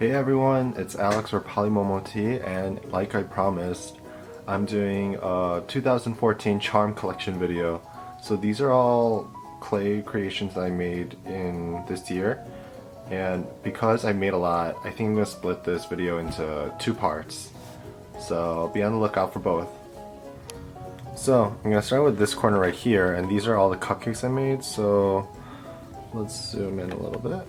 Hey everyone, it's Alex or PolymomoTea, and like I promised, I'm doing a 2014 charm collection video. So these are all clay creations that I made in this year, and because I made a lot, I think I'm going to split this video into two parts. So be on the lookout for both. So I'm going to start with this corner right here, and these are all the cupcakes I made, so let's zoom in a little bit.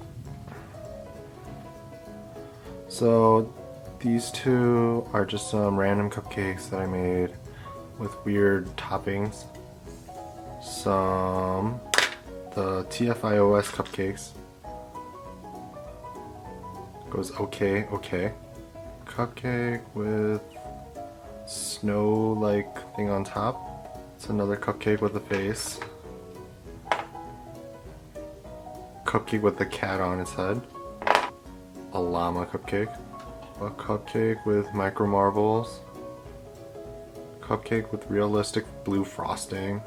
So these two are just some random cupcakes that I made with weird toppings. The TFIOS cupcakes. Goes okay, okay. Cupcake with snow-like thing on top. It's another cupcake with a face. Cupcake with the cat on its head. A llama cupcake, a cupcake with micro marbles, cupcake with realistic blue frosting,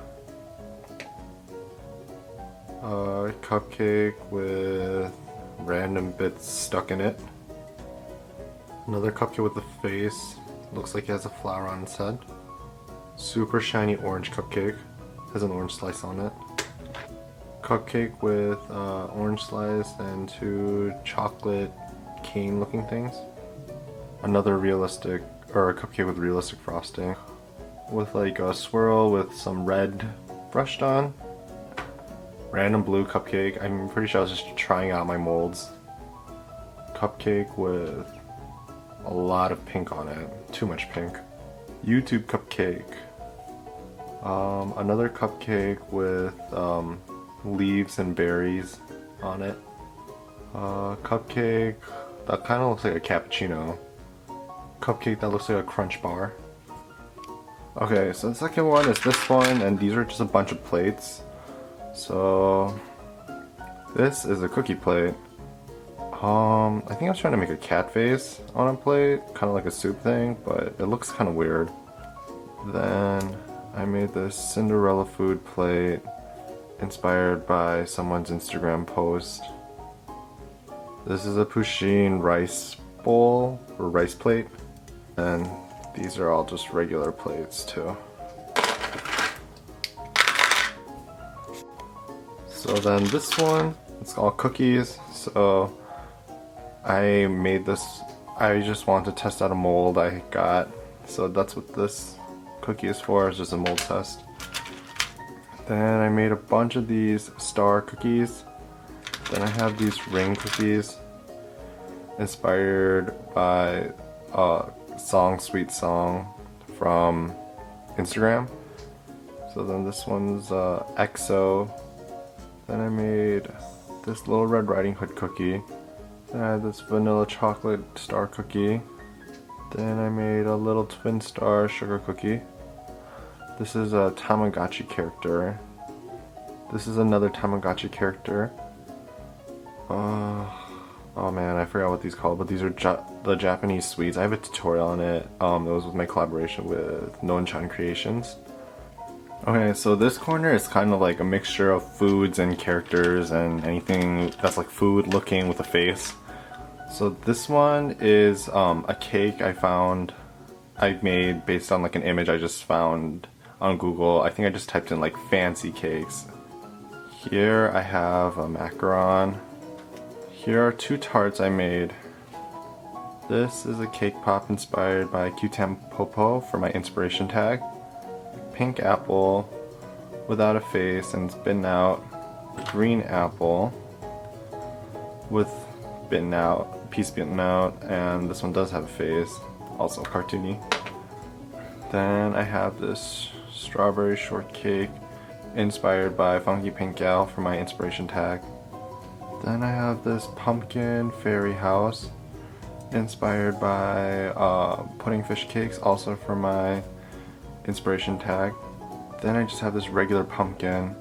a cupcake with random bits stuck in it, another cupcake with a face, looks like it has a flower on its head, super shiny orange cupcake, has an orange slice on it, cupcake with orange slice and two chocolate cane looking things. Another realistic, or a cupcake with realistic frosting with like a swirl with some red brushed on. Random blue cupcake, I'm pretty sure I was just trying out my molds. Cupcake with a lot of pink on it, too much pink. YouTube cupcake. Another cupcake with leaves and berries on it. Cupcake that kind of looks like a cappuccino. Cupcake that looks like a crunch bar. Okay, so the second one is this one, and these are just a bunch of plates. So this is a cookie plate. I think I was trying to make a cat face on a plate, kind of like a soup thing, but it looks kind of weird. Then I made this Cinderella food plate inspired by someone's Instagram post. This is a Pusheen rice bowl, or rice plate, and these are all just regular plates too. So then this one, it's all cookies, so I made this, I just wanted to test out a mold I got, so that's what this cookie is for, it's just a mold test. Then I made a bunch of these star cookies. Then I have these ring cookies inspired by a song, Sweet Song from Instagram. So then this one's EXO. Then I made this little Red Riding Hood cookie. Then I had this vanilla chocolate star cookie. Then I made a little twin star sugar cookie. This is a Tamagotchi character. This is another Tamagotchi character. Oh man, I forgot what these called, but these are the Japanese sweets. I have a tutorial on it. It was with my collaboration with Nonchan Creations. Okay, so this corner is kind of like a mixture of foods and characters and anything that's like food looking with a face. So this one is a cake I made based on like an image I just found on Google. I think I just typed in like fancy cakes. Here I have a macaron. Here are two tarts I made. This is a cake pop inspired by Q-Tampopo for my inspiration tag. Pink apple without a face and it's bitten out. Green apple with piece bitten out, and this one does have a face, also cartoony. Then I have this strawberry shortcake inspired by Funky Pink Gal for my inspiration tag. Then I have this pumpkin fairy house inspired by pudding fish cakes, also for my inspiration tag. Then I just have this regular pumpkin.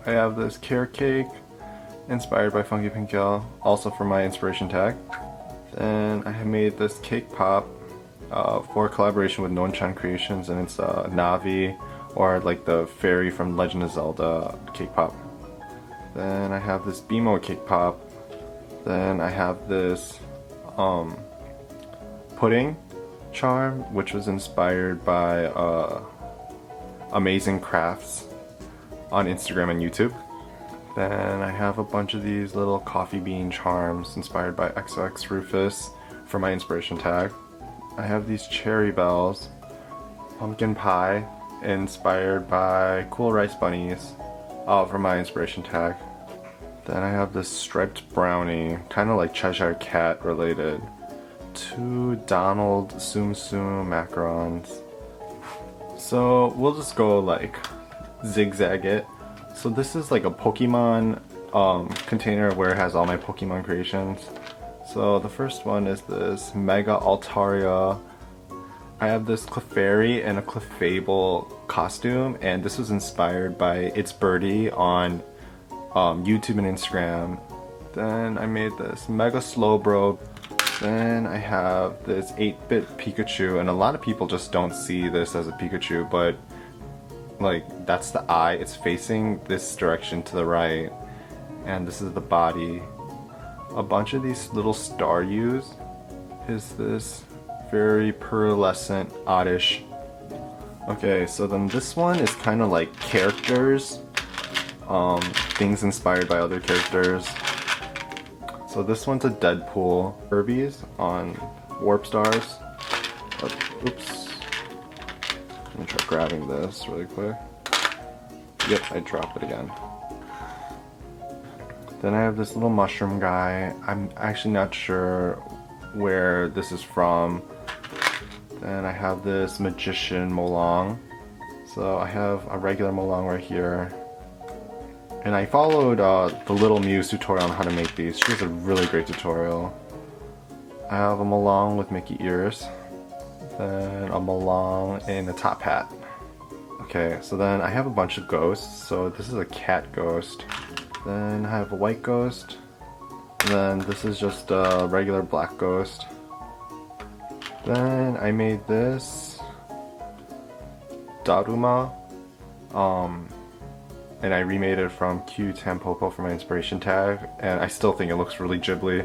I have this carrot cake inspired by Funky Pink Gal, also for my inspiration tag. Then I have made this cake pop for collaboration with Nonchan Creations, and it's Navi, or like the fairy from Legend of Zelda cake pop. Then I have this BMO cake pop. Then I have this pudding charm, which was inspired by Amazing Crafts on Instagram and YouTube. Then I have a bunch of these little coffee bean charms inspired by XX Rufus for my inspiration tag. I have these cherry bells, pumpkin pie inspired by Cool Rice Bunnies for my inspiration tag. Then I have this striped brownie, kind of like Cheshire Cat related, 2 Donald Tsum Tsum macarons. So we'll just go like zigzag it. So this is like a Pokemon container where it has all my Pokemon creations. So the first one is this Mega Altaria. I have this Clefairy and a Clefable costume, and this was inspired by It's Birdie on YouTube and Instagram. Then I made this Mega Slowbro. Then I have this 8-bit Pikachu, and a lot of people just don't see this as a Pikachu, but like that's the eye. It's facing this direction to the right, and this is the body. A bunch of these little Staryus is this very pearlescent oddish. Okay, so then this one is kind of like characters, things inspired by other characters. So this one's a Deadpool. Kirby's on Warp Stars. Oops. Let me try grabbing this really quick. Yep, I dropped it again. Then I have this little mushroom guy. I'm actually not sure where this is from. Then I have this magician Molong. So I have a regular Molong right here. And I followed the Little Muse tutorial on how to make these. She has a really great tutorial. I have a Molong with Mickey ears. Then a Molong in a top hat. Okay, so then I have a bunch of ghosts. So this is a cat ghost. Then I have a white ghost. Then this is just a regular black ghost. Then I made this Daruma. And I remade it from Q Tampopo for my inspiration tag, and I still think it looks really Ghibli.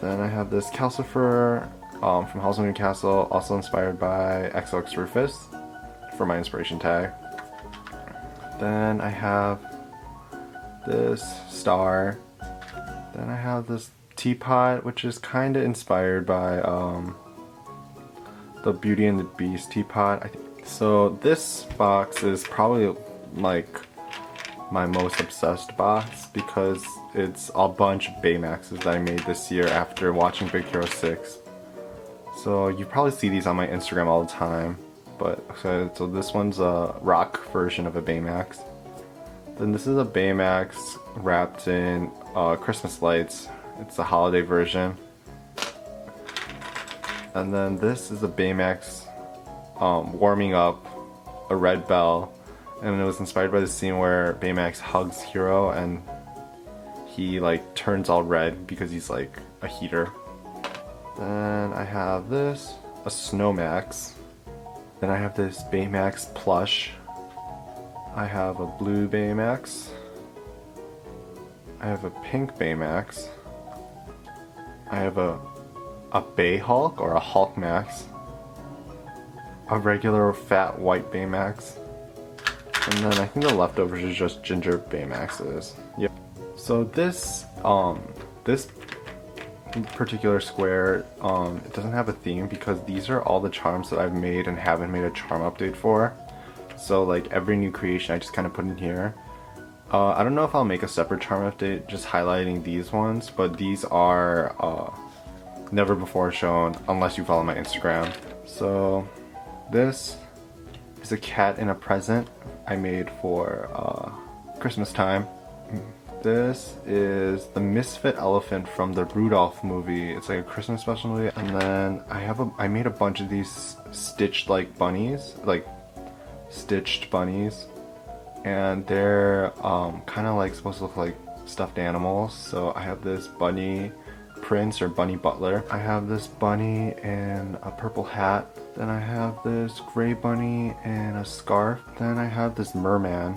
Then I have this Calcifer from Howl's Moving Castle, also inspired by XX Rufus for my inspiration tag. Then I have this star. Then I have this teapot, which is kind of inspired by the Beauty and the Beast teapot. So this box is probably like my most obsessed box because it's a bunch of Baymaxes that I made this year after watching Big Hero 6. So you probably see these on my Instagram all the time. But so this one's a rock version of a Baymax. Then this is a Baymax wrapped in Christmas lights. It's a holiday version. And then this is a Baymax warming up a red bell. And it was inspired by the scene where Baymax hugs Hero and he like turns all red because he's like a heater. Then I have this, a Snowmax. Then I have this Baymax plush. I have a blue Baymax. I have a pink Baymax. I have a Bay Hulk or a Hulk Max. A regular fat white Baymax. And then I think the leftovers is just ginger Baymaxes. Yep. So this this particular square it doesn't have a theme because these are all the charms that I've made and haven't made a charm update for. So like every new creation I just kind of put in here. I don't know if I'll make a separate charm update just highlighting these ones, but these are never before shown unless you follow my Instagram. So this is a cat in a present I made for Christmas time. This is the Misfit Elephant from the Rudolph movie. It's like a Christmas special movie. And then I made a bunch of these stitched like bunnies, like stitched bunnies, and they're kind of like supposed to look like stuffed animals. So I have this bunny prince or bunny butler. I have this bunny in a purple hat. Then I have this gray bunny in a scarf. Then I have this merman.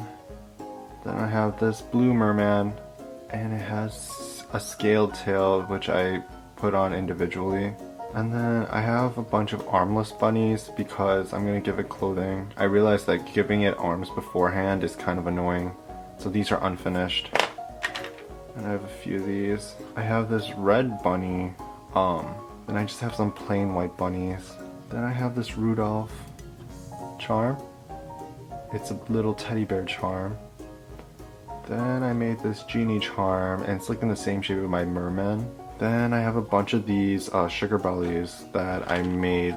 Then I have this blue merman, and it has a scaled tail, which I put on individually. And then I have a bunch of armless bunnies because I'm gonna give it clothing. I realized that giving it arms beforehand is kind of annoying. So these are unfinished. And I have a few of these. I have this red bunny. Then I just have some plain white bunnies. Then I have this Rudolph charm. It's a little teddy bear charm. Then I made this genie charm, and it's like in the same shape of my merman. Then I have a bunch of these sugar bellies that I made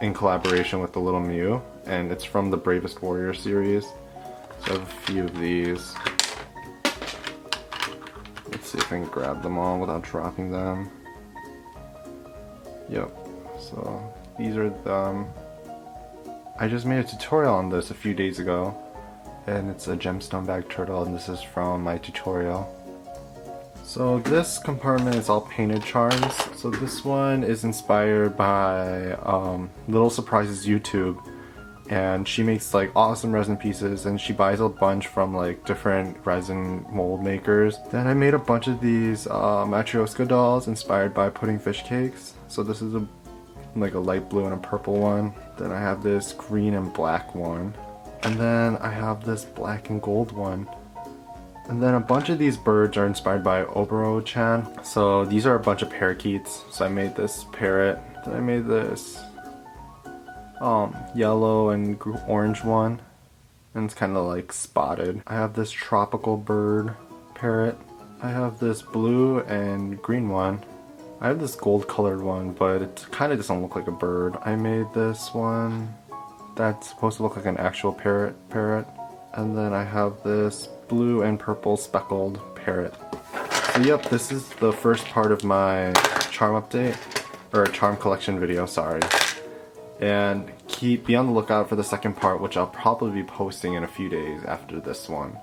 in collaboration with the Little Mew, and it's from the Bravest Warrior series. So I have a few of these. Let's see if I can grab them all without dropping them. Yep, so these are them. I just made a tutorial on this a few days ago, and it's a gemstone bag turtle, and this is from my tutorial. So this compartment is all painted charms. So this one is inspired by Little Surprises YouTube, and she makes like awesome resin pieces, and she buys a bunch from like different resin mold makers. Then I made a bunch of these Matryoshka dolls inspired by pudding fish cakes. So this is like a light blue and a purple one. Then I have this green and black one. And then I have this black and gold one. And then a bunch of these birds are inspired by Oboro-chan. So these are a bunch of parakeets. So I made this parrot. Then I made this yellow and orange one. And it's kind of like spotted. I have this tropical bird parrot. I have this blue and green one. I have this gold colored one, but it kind of doesn't look like a bird. I made this one that's supposed to look like an actual parrot. And then I have this blue and purple speckled parrot. So yep, this is the first part of my charm update, or charm collection video, sorry. And be on the lookout for the second part, which I'll probably be posting in a few days after this one.